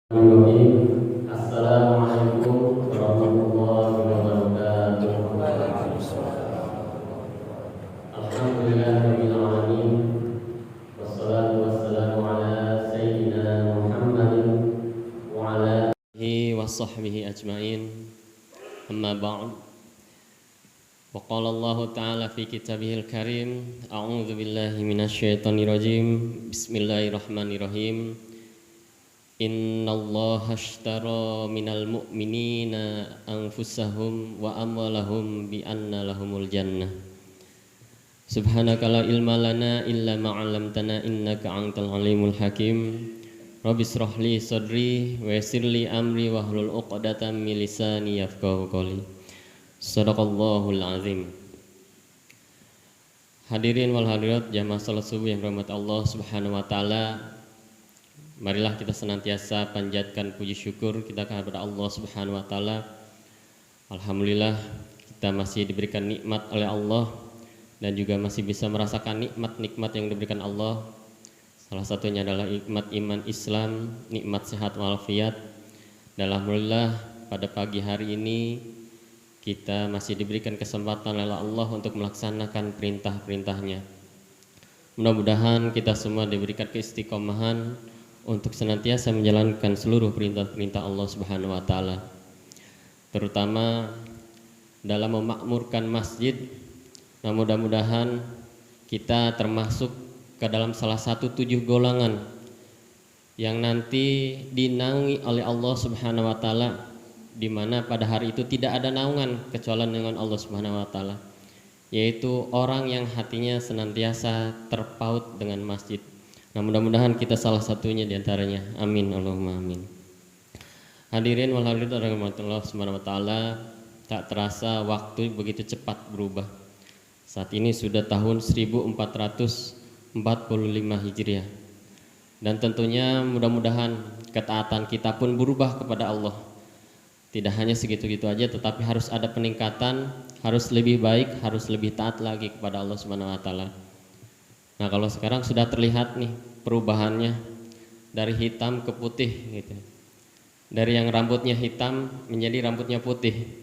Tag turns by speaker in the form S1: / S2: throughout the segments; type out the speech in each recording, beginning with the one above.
S1: Assalamualaikum warahmatullahi wabarakatuh. Alhamdulillahirabbil alamin. Wassalatu wassalamu ala sayyidina Muhammadin wa ala alihi wa sahbihi ajmain. Amma ba'd. Wa qala Allah ta'ala fi kitabihil karim, a'udzu billahi minasyaitonir rajim. Bismillahirrahmanirrahim. Innallaha ashtara minal mu'minina anfusahum wa amwalahum bi anna lahumul jannah. Subhanaka la ilma lana illa ma 'allamtana innaka antal alimul hakim. Rabbi shrah li sadri wa yassir li amri wahlul 'uqdatam min lisani yafqahu qawli. Shadaqallahul azim. Hadirin wal hadirat jamaah salat subuh yang rahmat Allah Subhanahu wa taala. Marilah kita senantiasa panjatkan puji syukur kita kepada Allah Subhanahu wa taala. Alhamdulillah kita masih diberikan nikmat oleh Allah dan juga masih bisa merasakan nikmat-nikmat yang diberikan Allah. Salah satunya adalah nikmat iman Islam, nikmat sehat walafiat. Dan alhamdulillah pada pagi hari ini kita masih diberikan kesempatan oleh Allah untuk melaksanakan perintah-perintahnya. Mudah-mudahan kita semua diberikan keistiqomahan untuk senantiasa menjalankan seluruh perintah-perintah Allah Subhanahu wa taala. Terutama dalam memakmurkan masjid. Nah, mudah-mudahan kita termasuk ke dalam salah satu 7 golongan yang nanti dinaungi oleh Allah Subhanahu wa taala, di mana pada hari itu tidak ada naungan kecuali dengan Allah Subhanahu wa taala, yaitu orang yang hatinya senantiasa terpaut dengan masjid. Nah, mudah-mudahan kita salah satunya diantaranya. Amin, Allahumma amin. Hadirin wal hadirat rahmatullah subhanahu wa ta'ala, tak terasa waktu begitu cepat berubah. Saat ini sudah tahun 1445 Hijriah. Dan tentunya mudah-mudahan ketaatan kita pun berubah kepada Allah. Tidak hanya segitu-gitu aja, tetapi harus ada peningkatan, harus lebih baik, harus lebih taat lagi kepada Allah Subhanahu wa taala. Nah, kalau sekarang sudah terlihat nih perubahannya dari hitam ke putih gitu. Dari yang rambutnya hitam menjadi rambutnya putih.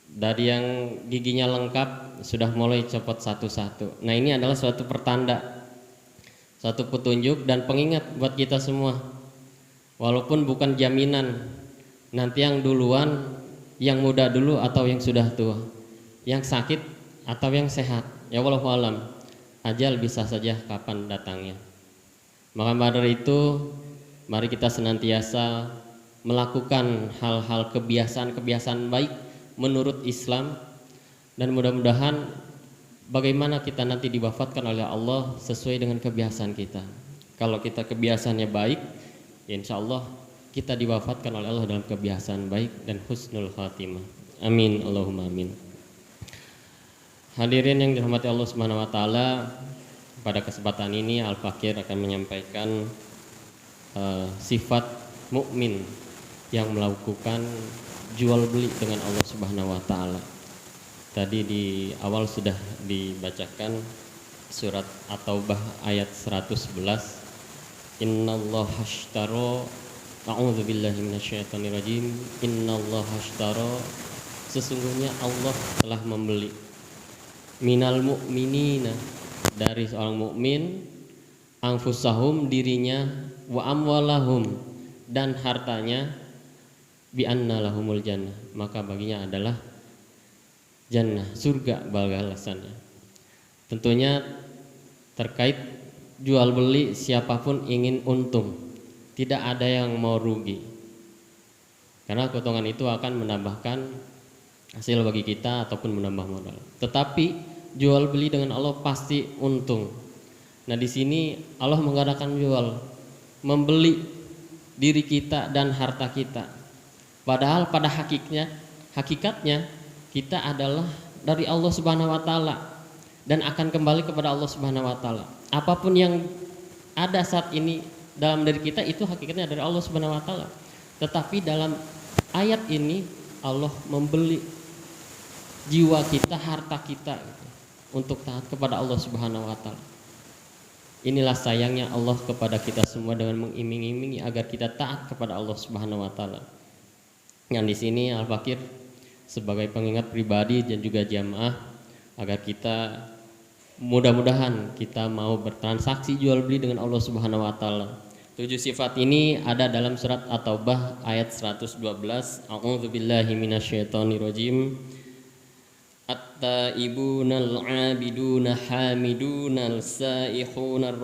S1: Dari yang giginya lengkap sudah mulai copot satu-satu. Nah, ini adalah suatu pertanda, suatu petunjuk dan pengingat buat kita semua. Walaupun bukan jaminan nanti yang duluan, yang muda dulu atau yang sudah tua, yang sakit atau yang sehat. Ya wallahu alam. Ajal bisa saja kapan datangnya. Maka dari itu mari kita senantiasa melakukan hal-hal kebiasaan-kebiasaan baik menurut Islam, dan mudah-mudahan bagaimana kita nanti diwafatkan oleh Allah sesuai dengan kebiasaan kita. Kalau kita kebiasaannya baik, ya insya Allah kita diwafatkan oleh Allah dalam kebiasaan baik dan husnul khatimah. Amin, Allahumma amin. Hadirin yang dirahmati Allah Subhanahu wa taala, pada kesempatan ini Al-Fakir akan menyampaikan sifat mukmin yang melakukan jual beli dengan Allah Subhanahu wa taala. Tadi di awal sudah dibacakan surat At-Taubah ayat 111. Innallaha ashtara, a'udzubillahi minasyaitonir rajim. Innallaha ashtara, sesungguhnya Allah telah membeli minal mu'minina, dari seorang mukmin, anfusahum, dirinya, wa amwalahum, dan hartanya, bi anna lahumul jannah, maka baginya adalah jannah, surga balasannya. Tentunya terkait jual beli, siapapun ingin untung, tidak ada yang mau rugi, karena keuntungan itu akan menambahkan hasil bagi kita ataupun menambah modal. Tetapi jual beli dengan Allah pasti untung. Nah, di sini Allah mengadakan jual, membeli diri kita dan harta kita. Padahal pada hakikatnya kita adalah dari Allah Subhanahu wa taala dan akan kembali kepada Allah Subhanahu wa taala. Apapun yang ada saat ini dalam diri kita itu hakikatnya dari Allah Subhanahu wa taala. Tetapi dalam ayat ini Allah membeli jiwa kita, harta kita gitu, untuk taat kepada Allah Subhanahu wa taala. Inilah sayangnya Allah kepada kita semua dengan mengiming-imingi agar kita taat kepada Allah Subhanahu wa taala. Yang di sini Al-Fakir sebagai pengingat pribadi dan juga jamaah agar kita mudah-mudahan kita mau bertransaksi jual beli dengan Allah Subhanahu wa taala. 7 sifat ini ada dalam surat At-Taubah ayat 112. A'udzubillahi minasyaitonirrajim. At-taibunal 'abiduna hamidunal saihunal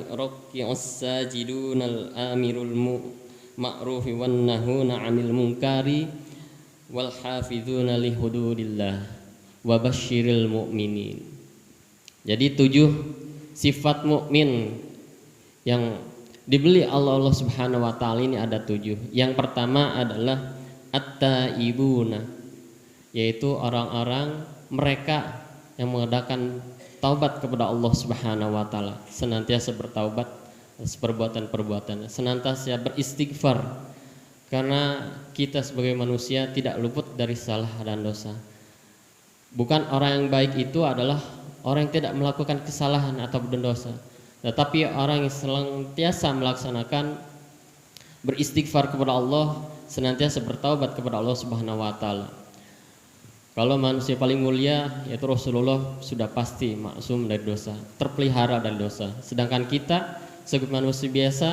S1: raki'us sajidunal amirul ma'rufi wan nahuna 'anil munkari wal hafizuna li hududillah wa basyiril mu'minin. Jadi 7 sifat mukmin yang dibeli Allah Subhanahu wa taala ini ada 7. Yang pertama adalah at-taibuna, yaitu orang-orang mereka yang mengadakan taubat kepada Allah Subhanahu wa taala, senantiasa bertaubat atas perbuatan-perbuatan, senantiasa beristighfar karena kita sebagai manusia tidak luput dari salah dan dosa. Bukan orang yang baik itu adalah orang yang tidak melakukan kesalahan atau berdosa, tetapi orang yang senantiasa melaksanakan beristighfar kepada Allah, senantiasa bertaubat kepada Allah Subhanahu wa taala. Kalau manusia paling mulia yaitu Rasulullah sudah pasti maksum dari dosa, terpelihara dari dosa. Sedangkan kita sebagai manusia biasa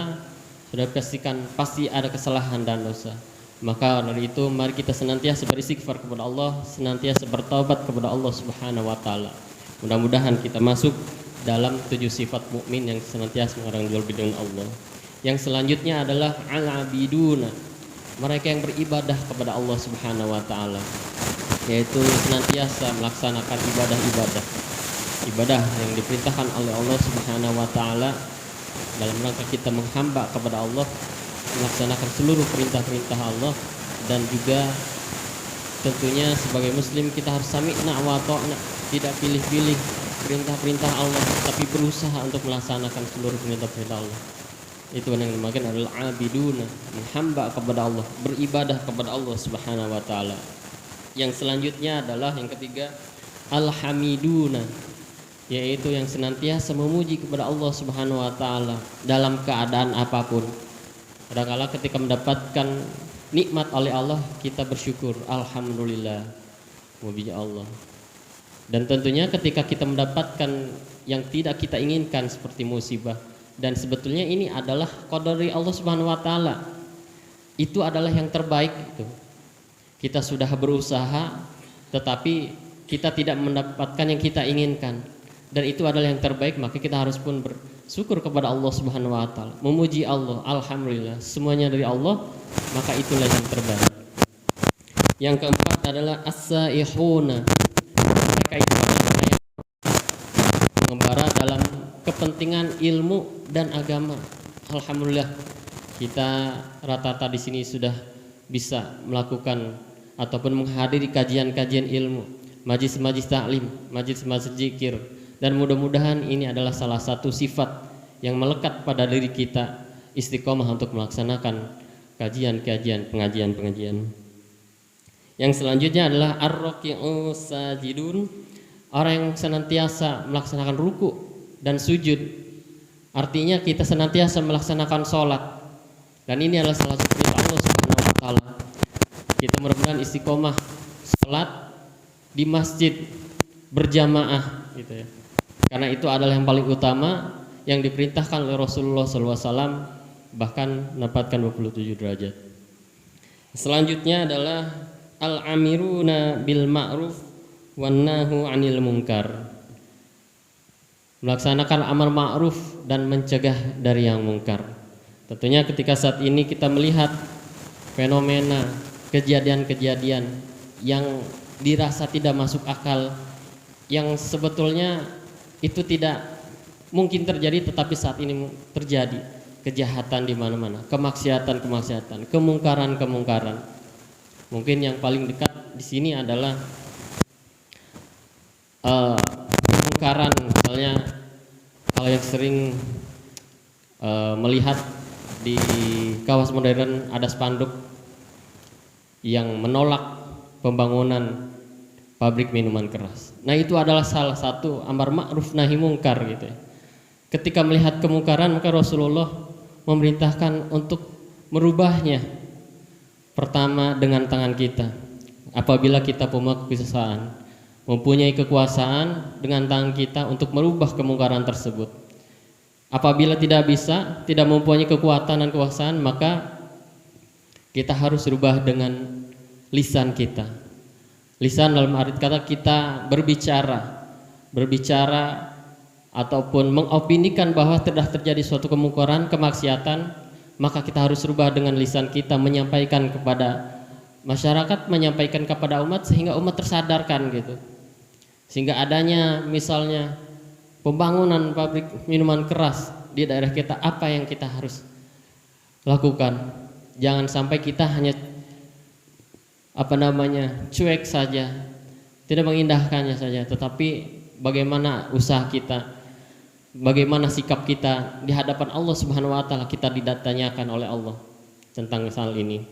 S1: sudah pastikan pasti ada kesalahan dan dosa. Maka dari itu mari kita senantiasa beristighfar kepada Allah, senantiasa bertaubat kepada Allah Subhanahu wa taala. Mudah-mudahan kita masuk dalam 7 sifat mukmin yang senantiasa mengarang jual beli dengan Allah. Yang selanjutnya adalah al-abiduna, mereka yang beribadah kepada Allah Subhanahu wa taala, yaitu senantiasa melaksanakan ibadah yang diperintahkan oleh Allah Subhanahu wa taala dalam rangka kita menghamba kepada Allah, melaksanakan seluruh perintah-perintah Allah, dan juga tentunya sebagai muslim kita harus sami'na wa ta'na, tidak pilih-pilih perintah-perintah Allah tapi berusaha untuk melaksanakan seluruh perintah-perintah Allah. Itu yang dinamakan adalah abiduna, menghamba kepada Allah, beribadah kepada Allah Subhanahu wa taala. Yang selanjutnya adalah yang ketiga alhamiduna, yaitu yang senantiasa memuji kepada Allah Subhanahu wa taala dalam keadaan apapun. Kadang-kala ketika mendapatkan nikmat oleh Allah kita bersyukur, alhamdulillah, muji Allah. Dan tentunya ketika kita mendapatkan yang tidak kita inginkan seperti musibah, dan sebetulnya ini adalah qadar dari Allah Subhanahu wa taala, itu adalah yang terbaik itu. Kita sudah berusaha tetapi kita tidak mendapatkan yang kita inginkan, dan itu adalah yang terbaik, maka kita harus pun bersyukur kepada Allah Subhanahu wa taala, memuji Allah, alhamdulillah, semuanya dari Allah, maka itulah yang terbaik. Yang keempat adalah as-saihuna, mereka itu yang mengembara dalam kepentingan ilmu dan agama. Alhamdulillah kita rata-rata di sini sudah bisa melakukan ataupun menghadiri kajian-kajian ilmu, majlis-majlis taklim, majlis-majlis zikir, dan mudah-mudahan ini adalah salah satu sifat yang melekat pada diri kita, istiqomah untuk melaksanakan kajian-kajian, pengajian-pengajian. Yang selanjutnya adalah ar-raki'us sajidun, orang yang senantiasa melaksanakan ruku dan sujud. Artinya kita senantiasa melaksanakan sholat, dan ini adalah salah satu perintah Allah Subhanahu wa taala. Kita mudah-mudahan istiqomah sholat di masjid berjamaah gitu ya. Karena itu adalah yang paling utama yang diperintahkan oleh Rasulullah SAW, bahkan mendapatkan 27 derajat. Selanjutnya adalah al-amiruna bil ma'ruf wan nahu 'anil munkar, melaksanakan amar ma'ruf dan mencegah dari yang mungkar. Tentunya ketika saat ini kita melihat fenomena kejadian-kejadian yang dirasa tidak masuk akal, yang sebetulnya itu tidak mungkin terjadi tetapi saat ini terjadi, kejahatan di mana-mana, kemaksiatan, kemungkaran. Mungkin yang paling dekat di sini adalah kemungkaran, misalnya kalau yang sering melihat di kawasan modern ada spanduk yang menolak pembangunan pabrik minuman keras. Nah, itu adalah salah satu amar ma'ruf nahi mungkar gitu ya. Ketika melihat kemungkaran, maka Rasulullah memerintahkan untuk merubahnya. Pertama dengan tangan kita. Apabila kita punya kekuasaan, mempunyai kekuasaan dengan tangan kita untuk merubah kemungkaran tersebut. Apabila tidak bisa, tidak mempunyai kekuatan dan kekuasaan, maka kita harus rubah dengan lisan kita. Lisan dalam arti kata kita berbicara ataupun mengopinikan bahwa telah terjadi suatu kemungkaran, kemaksiatan, maka kita harus rubah dengan lisan kita, menyampaikan kepada masyarakat, menyampaikan kepada umat sehingga umat tersadarkan gitu. Sehingga adanya misalnya pembangunan pabrik minuman keras di daerah kita, apa yang kita harus lakukan? Jangan sampai kita hanya cuek saja, tidak mengindahkannya saja, tetapi bagaimana usaha kita, bagaimana sikap kita di hadapan Allah Subhanahu wa taala, kita ditanyakan oleh Allah tentang hal ini.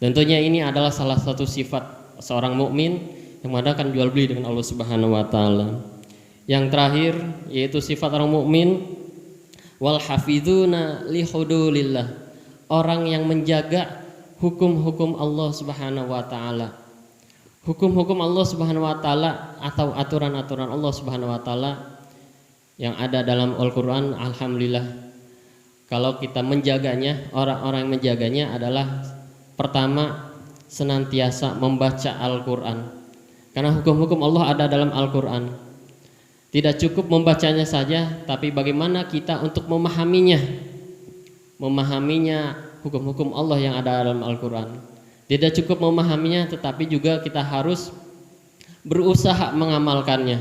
S1: Tentunya ini adalah salah satu sifat seorang mukmin yang mengadakan jual beli dengan Allah Subhanahu wa taala. Yang terakhir yaitu sifat orang mukmin, wal hafizuna li hududillah, orang yang menjaga hukum-hukum Allah Subhanahu wa taala. Hukum-hukum Allah Subhanahu wa taala atau aturan-aturan Allah Subhanahu wa taala yang ada dalam Al-Qur'an, alhamdulillah. Kalau kita menjaganya, orang-orang yang menjaganya adalah pertama senantiasa membaca Al-Qur'an. Karena hukum-hukum Allah ada dalam Al-Qur'an. Tidak cukup membacanya saja, tapi bagaimana kita untuk memahaminya hukum-hukum Allah yang ada dalam Al-Quran. Tidak cukup memahaminya, tetapi juga kita harus berusaha mengamalkannya,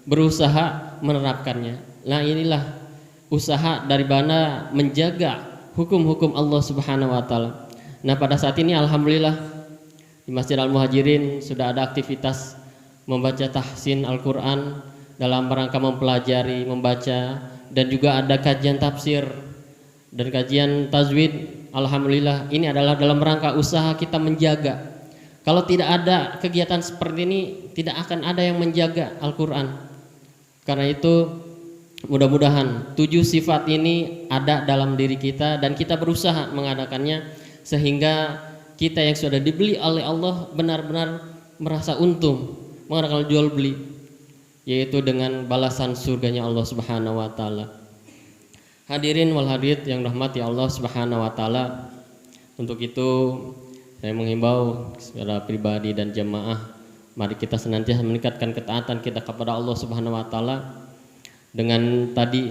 S1: berusaha menerapkannya. Nah, inilah usaha dari mana menjaga hukum-hukum Allah Subhanahu wa taala. Nah, pada saat ini alhamdulillah di Masjid Al-Muhajirin sudah ada aktivitas membaca tahsin Al-Quran dalam rangka mempelajari, membaca, dan juga ada kajian tafsir dan kajian tajwid. Alhamdulillah, ini adalah dalam rangka usaha kita menjaga. Kalau tidak ada kegiatan seperti ini, tidak akan ada yang menjaga Al-Quran. Karena itu mudah-mudahan 7 sifat ini ada dalam diri kita dan kita berusaha mengadakannya, sehingga kita yang sudah dibeli oleh Allah benar-benar merasa untung mengadakan jual beli, yaitu dengan balasan surganya Allah Subhanahu wa taala. Hadirin wal hadirat yang rahmati Allah Subhanahu wa taala, untuk itu saya menghimbau secara pribadi dan jamaah, mari kita senantiasa meningkatkan ketaatan kita kepada Allah Subhanahu wa taala. Dengan tadi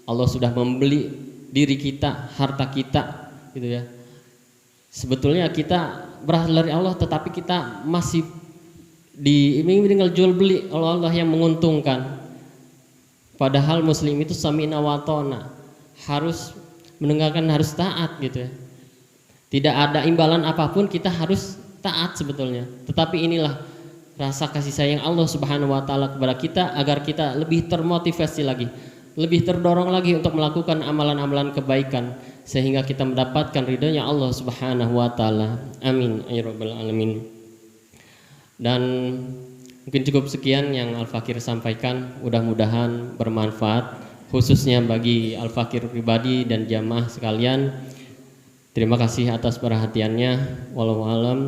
S1: Allah sudah membeli diri kita, harta kita gitu ya. Sebetulnya kita berasal dari Allah, tetapi kita masih tinggal jual beli oleh Allah yang menguntungkan. Padahal muslim itu sami'na wa ata'na, harus mendengarkan, harus taat gitu ya. Tidak ada imbalan apapun, kita harus taat sebetulnya. Tetapi inilah rasa kasih sayang Allah Subhanahu wa taala kepada kita, agar kita lebih termotivasi lagi, lebih terdorong lagi untuk melakukan amalan-amalan kebaikan, sehingga kita mendapatkan ridhonya Allah Subhanahu wa taala. Amin ya rabbal alamin. Dan mungkin cukup sekian yang Al-Fakir sampaikan, mudah-mudahan bermanfaat khususnya bagi Al-Fakir pribadi dan jamaah sekalian. Terima kasih atas perhatiannya. Wallahu a'lam.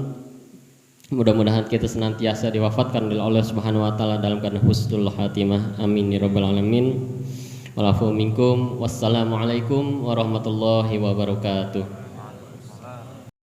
S1: Mudah-mudahan kita senantiasa diwafatkan oleh Allah Subhanahu wa taala dalam keadaan husnul khatimah. Amin ya rabbal alamin. Walafu minkum. Wassalamualaikum warahmatullahi wabarakatuh.